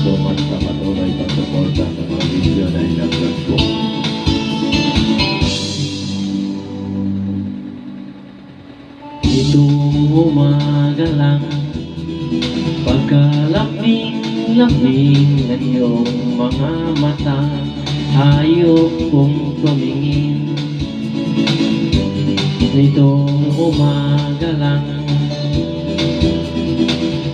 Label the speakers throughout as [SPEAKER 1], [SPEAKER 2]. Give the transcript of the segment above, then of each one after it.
[SPEAKER 1] so much sa patuloy pagsuporta sa mga video na in-upload ko. Itong umaga lang, pagkalambing-lambing ng iyong mga mata, ayok kong tumingin. Itong umaga lang,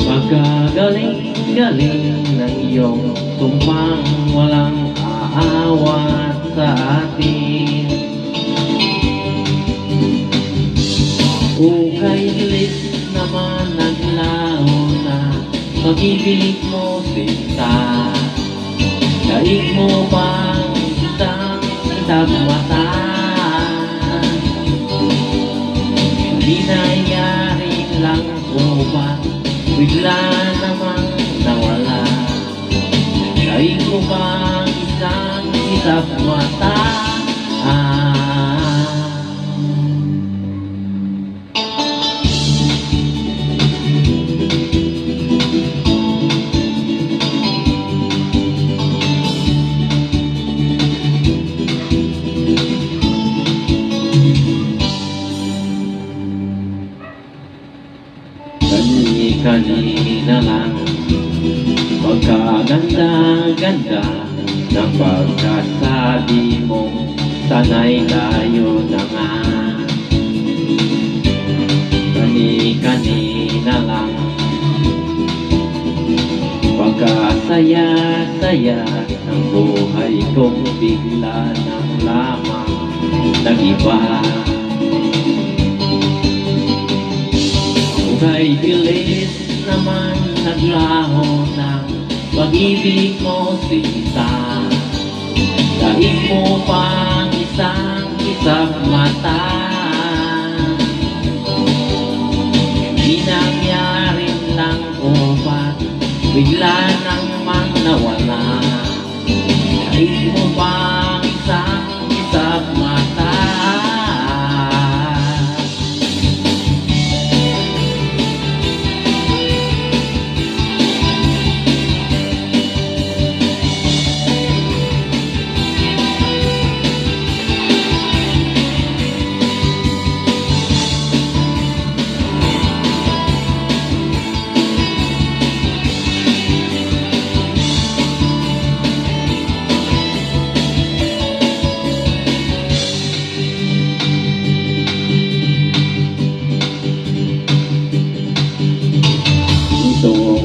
[SPEAKER 1] pagkagaling-galing ng iyong tumpang walang aawat sa atin. Ukay bilis naman naglaho na pag-ibig mo sinta. Daig mo bang isang mata? Hindi nangyari lang o ba bigla namang nawala? Daig mo bang isang mata? Kanina lang, pagkaganda-ganda ng pagkasabi mo, sana'y tayo na nga. Kanina lang, pagkasaya-saya ng buhay kong bigla nang lamang nag-iba. Ukay bilis naman naglaho ng pag-ibig mo sinta. Daig mo pang isang mata. Di nangyari lang o ba't bigla naman nawala? Daig mo pang isang mata.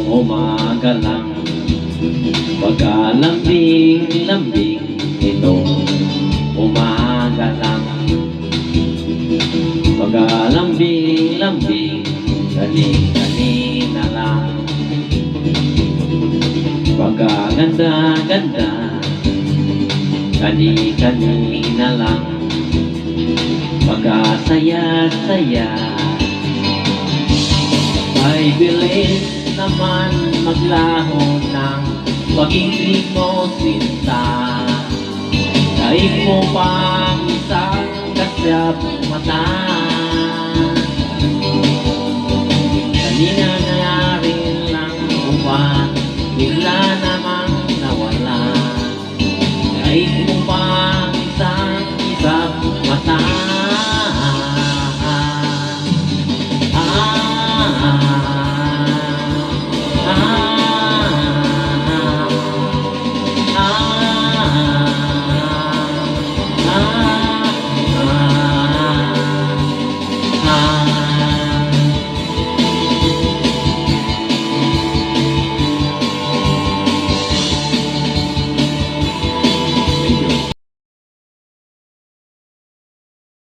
[SPEAKER 1] Umaga lang, pagkalambing-lambing, itong umaga lang, pagkalambing-lambing, kanina lang, pagkaganda-ganda, kanina lang, pagkasaya-saya, ay bilis naman maglaho ng pag-ibig mo sinta. Daig mo pang isang mata.